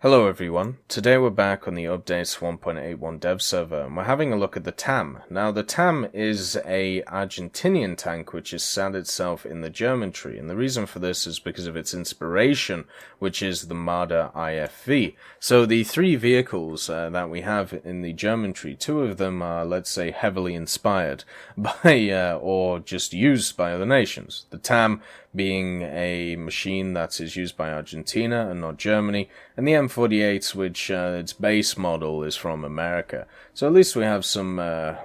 Hello everyone, today we're back on the Updates 1.81 dev server and we're having a look at the TAM. Now the TAM is a Argentinian tank which has sat itself in the German tree, and the reason for this is because of its inspiration, which is the Marder IFV. So the three vehicles that we have in the German tree, two of them are, let's say, heavily inspired by or just used by other nations. The TAM being a machine that is used by Argentina and not Germany, and the M48, which its base model is from America. So at least we have some,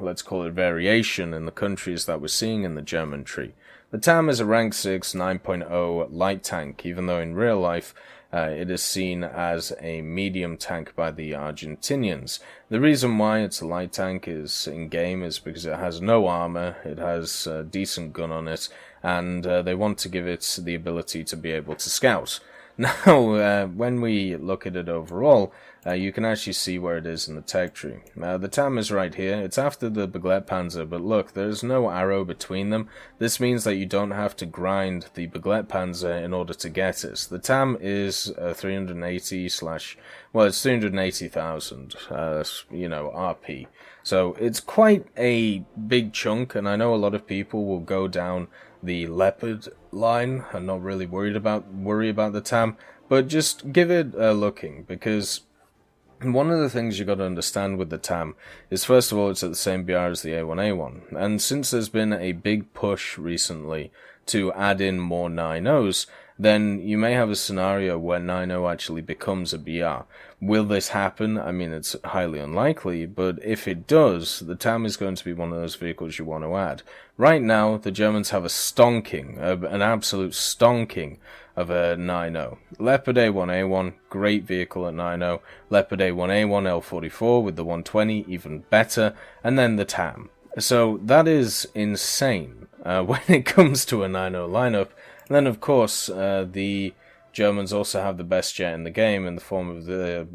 let's call it variation in the countries that we're seeing in the German tree. The TAM is a rank 6 9.0 light tank, even though in real life it is seen as a medium tank by the Argentinians. The reason why it's a light tank is in-game is because it has no armor, it has a decent gun on it, and they want to give it the ability to be able to scout. Now, when we look at it overall, you can actually see where it is in the tech tree. The TAM is right here. It's after the Begleitpanzer, but look, there's no arrow between them. This means that you don't have to grind the Begleitpanzer in order to get it. The TAM is 380 well, it's 380,000, RP. So it's quite a big chunk, and I know a lot of people will go down the Leopard line and not really worry about the TAM, but just give it a looking, because one of the things you got to understand with the TAM is, first of all, it's at the same BR as the A1A1, and since there's been a big push recently to add in more 9.0s, then you may have a scenario where 9.0 actually becomes a BR. Will this happen? I mean, it's highly unlikely, but if it does, the TAM is going to be one of those vehicles you want to add. Right now, the Germans have an absolute stonking of a 9.0. Leopard A1A1, great vehicle at 9.0. Leopard A1A1 L44 with the 120, even better. And then the TAM. So that is insane when it comes to a 9.0 lineup. And then, of course, the Germans also have the best jet in the game in the form of the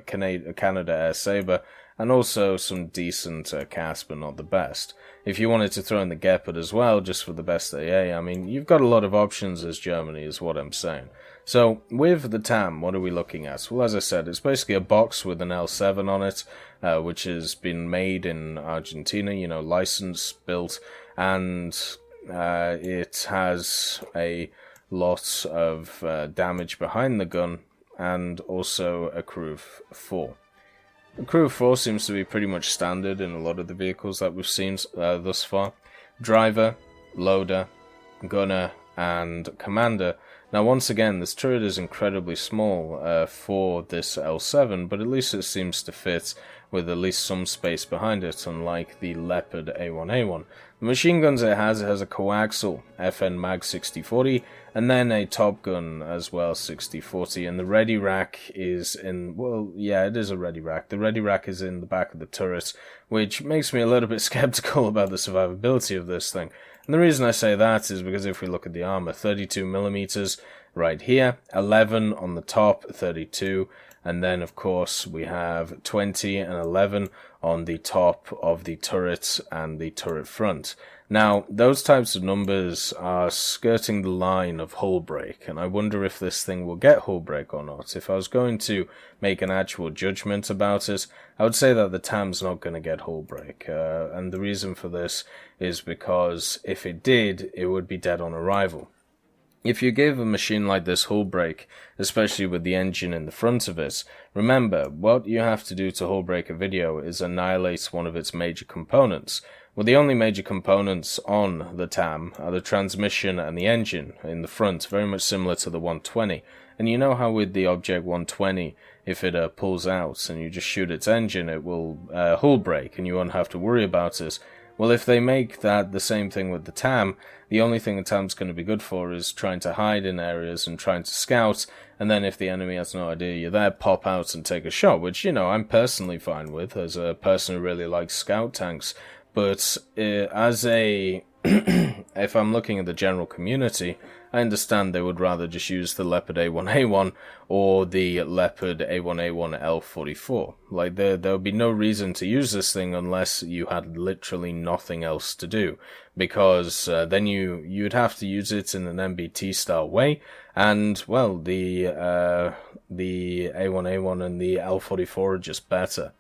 Canada Air Sabre, and also some decent CAS, but not the best. If you wanted to throw in the Gepard as well, just for the best AA, I mean, you've got a lot of options as Germany, is what I'm saying. So, with the TAM, what are we looking at? Well, as I said, it's basically a box with an L7 on it, which has been made in Argentina, licensed, built, and it has a lot of damage behind the gun, and also a crew of 4. The crew of 4 seems to be pretty much standard in a lot of the vehicles that we've seen thus far. Driver, loader, gunner, and commander. Now once again, this turret is incredibly small for this L7, but at least it seems to fit with at least some space behind it, unlike the Leopard A1A1. The machine guns it has a coaxial FN Mag 6040, and then a Top Gun as well 6040, and the ready rack is in, well, yeah, it is a ready rack. The ready rack is in the back of the turret, which makes me a little bit skeptical about the survivability of this thing. And the reason I say that is because if we look at the armor, 32mm right here, 11 on the top, 32, and then of course we have 20 and 11 on the top of the turret and the turret front. Now, those types of numbers are skirting the line of hull break, and I wonder if this thing will get hull break or not. If I was going to make an actual judgment about it, I would say that the TAM's not going to get hull break, and the reason for this is because if it did, it would be dead on arrival. If you give a machine like this hull break, especially with the engine in the front of it, remember, what you have to do to hull break a video is annihilate one of its major components. Well, the only major components on the TAM are the transmission and the engine in the front, very much similar to the 120. And you know how with the Object 120, if it pulls out and you just shoot its engine, it will hull break and you won't have to worry about it. Well, if they make that the same thing with the TAM, the only thing the TAM's going to be good for is trying to hide in areas and trying to scout, and then if the enemy has no idea you're there, pop out and take a shot, which, I'm personally fine with, as a person who really likes scout tanks. But as a if I'm looking at the general community, I understand they would rather just use the Leopard A1A1 or the Leopard A1A1 L44. Like, there would be no reason to use this thing unless you had literally nothing else to do, because then you'd have to use it in an MBT style way, and, well, the A1A1 and the L44 are just better.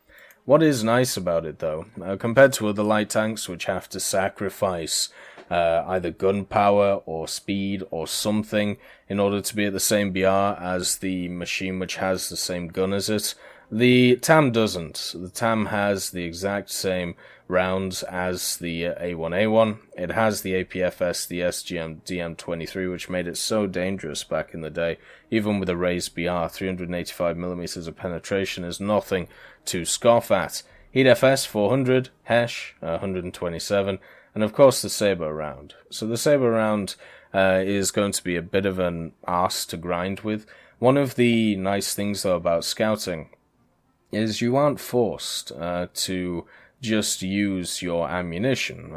What is nice about it, though, compared to other light tanks which have to sacrifice either gunpowder or speed or something in order to be at the same BR as the machine which has the same gun as it, the TAM doesn't. The TAM has the exact same rounds as the A1A1. It has the APFS, the SGM DM23, which made it so dangerous back in the day. Even with a raised BR, 385mm of penetration is nothing to scoff at. Heat FS 400, Hesh 127, and of course the Saber round. So the Saber round is going to be a bit of an arse to grind with. One of the nice things, though, about scouting is you aren't forced to just use your ammunition,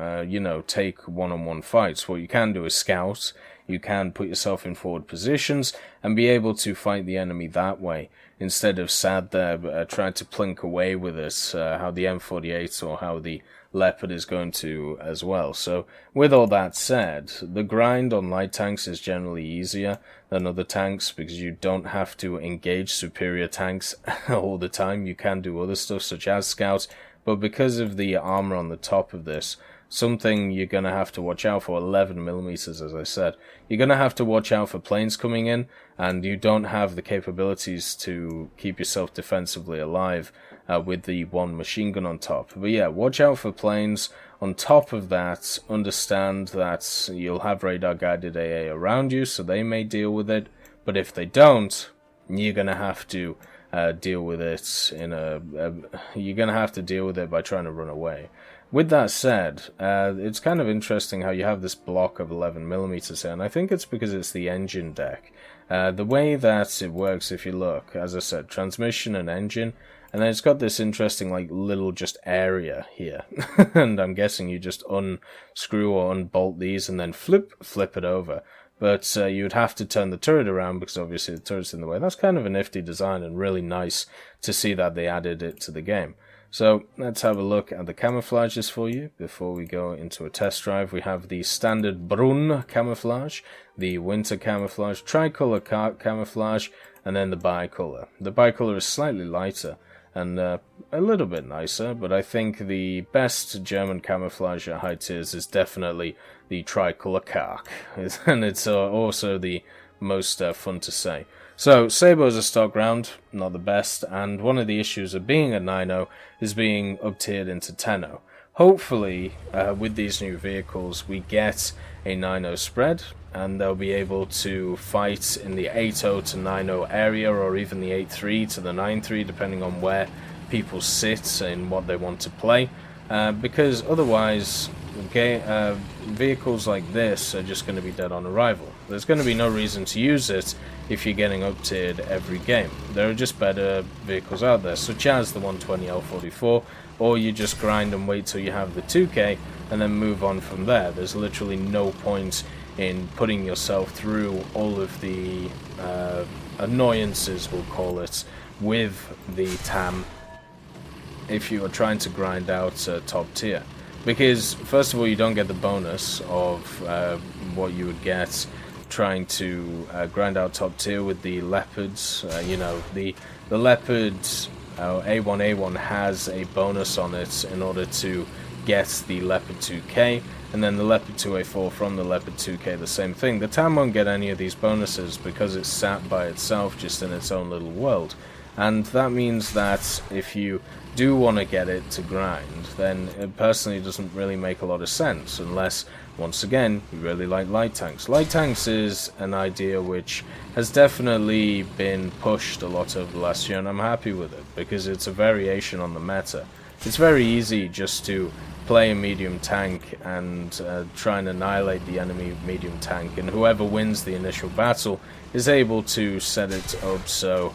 take one-on-one fights. What you can do is scout. You can put yourself in forward positions and be able to fight the enemy that way, instead of sat there trying to plink away with it, how the M48 or how the Leopard is going to as well. So, with all that said, the grind on light tanks is generally easier than other tanks because you don't have to engage superior tanks all the time. You can do other stuff such as scout, but because of the armor on the top of this, something you're going to have to watch out for, 11mm as I said, you're going to have to watch out for planes coming in, and you don't have the capabilities to keep yourself defensively alive with the one machine gun on top. But yeah, watch out for planes. On top of that, understand that you'll have radar guided AA around you, so they may deal with it, but if they don't, you're going to have to deal with it you're going to have to deal with it by trying to run away. With that said, it's kind of interesting how you have this block of 11mm here, and I think it's because it's the engine deck. The way that it works, if you look, as I said, transmission and engine, and then it's got this interesting, like, little just area here. And I'm guessing you just unscrew or unbolt these and then flip it over. But you would have to turn the turret around because obviously the turret's in the way. That's kind of a nifty design and really nice to see that they added it to the game. So let's have a look at the camouflages for you before we go into a test drive. We have the standard Brun camouflage, the winter camouflage, tricolor camouflage, and then the bicolor. The bicolor is slightly lighter and a little bit nicer, but I think the best German camouflage at high tiers is definitely the tricolor Kark, and it's also the most fun to say. So, Saber is a stock round, not the best, and one of the issues of being a 9.0 is being up-tiered into 10.0. Hopefully, with these new vehicles, we get a 9.0 spread, and they'll be able to fight in the 8.0 to 9.0 area, or even the 8.3 to the 9.3, depending on where people sit and what they want to play, because otherwise, vehicles like this are just going to be dead on arrival. There's going to be no reason to use it if you're getting up-tiered every game. There are just better vehicles out there, such as the 120L44, or you just grind and wait till you have the 2K and then move on from there. There's literally no point in putting yourself through all of the annoyances, we'll call it, with the TAM if you are trying to grind out top tier. Because, first of all, you don't get the bonus of what you would get trying to grind out top tier with the Leopards. The Leopard A1A1 has a bonus on it in order to get the Leopard 2K, and then the Leopard 2A4 from the Leopard 2K, the same thing. The TAM won't get any of these bonuses because it's sat by itself just in its own little world. And that means that if you do want to get it to grind, then it personally doesn't really make a lot of sense unless, once again, you really like light tanks. Light tanks is an idea which has definitely been pushed a lot over the last year, and I'm happy with it because it's a variation on the meta. It's very easy just to play a medium tank and try and annihilate the enemy medium tank, and whoever wins the initial battle is able to set it up so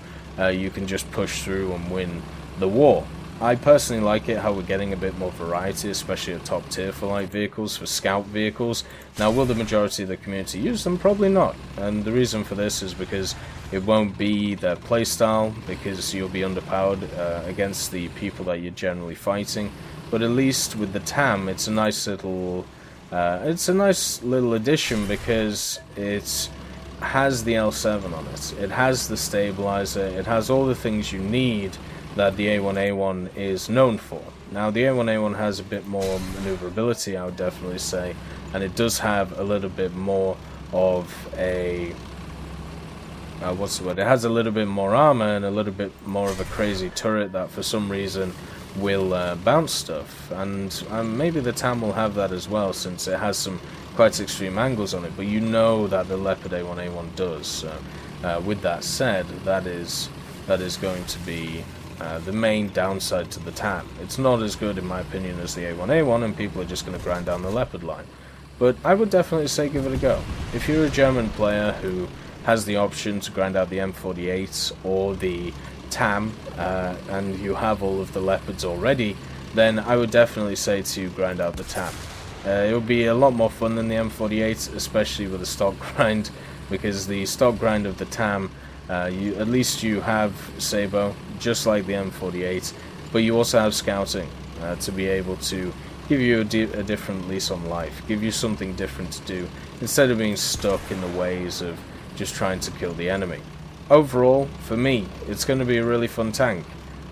you can just push through and win the war. I personally like it how we're getting a bit more variety, especially at top tier for light vehicles, for scout vehicles. Now, will the majority of the community use them? Probably not. And the reason for this is because it won't be their playstyle, because you'll be underpowered against the people that you're generally fighting. But at least with the TAM, it's a nice little addition because it has the L7 on it. It has the stabilizer. It has all the things you need that the A1A1 is known for. Now, the A1A1 has a bit more maneuverability, I would definitely say, and it does have a little bit more of a it has a little bit more armor and a little bit more of a crazy turret that for some reason will bounce stuff, and maybe the TAM will have that as well, since it has some quite extreme angles on it, but you know that the Leopard A1A1 does. So with that said, that is going to be the main downside to the TAM. It's not as good, in my opinion, as the A1A1, and people are just going to grind down the Leopard line. But I would definitely say give it a go. If you're a German player who has the option to grind out the M48 or the TAM, and you have all of the Leopards already, then I would definitely say to grind out the TAM. It would be a lot more fun than the M48, especially with a stock grind, because the stock grind of the TAM, at least you have Sabo, just like the M48, but you also have scouting to be able to give you a different lease on life, give you something different to do, instead of being stuck in the ways of just trying to kill the enemy. Overall, for me, it's going to be a really fun tank.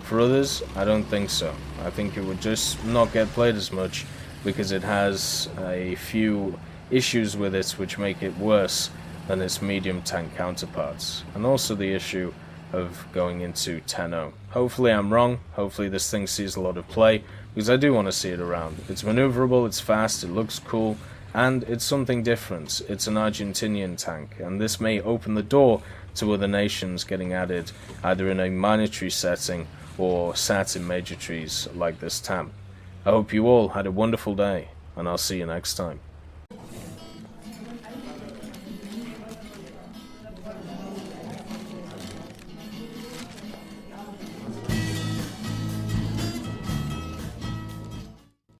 For others, I don't think so. I think it would just not get played as much, because it has a few issues with it which make it worse than its medium tank counterparts, and also the issue of going into 10-0. Hopefully I'm wrong, hopefully this thing sees a lot of play, because I do want to see it around. It's maneuverable, it's fast, it looks cool, and it's something different. It's an Argentinian tank, and this may open the door to other nations getting added, either in a minor tree setting or sat in major trees like this TAM. I hope you all had a wonderful day, and I'll see you next time.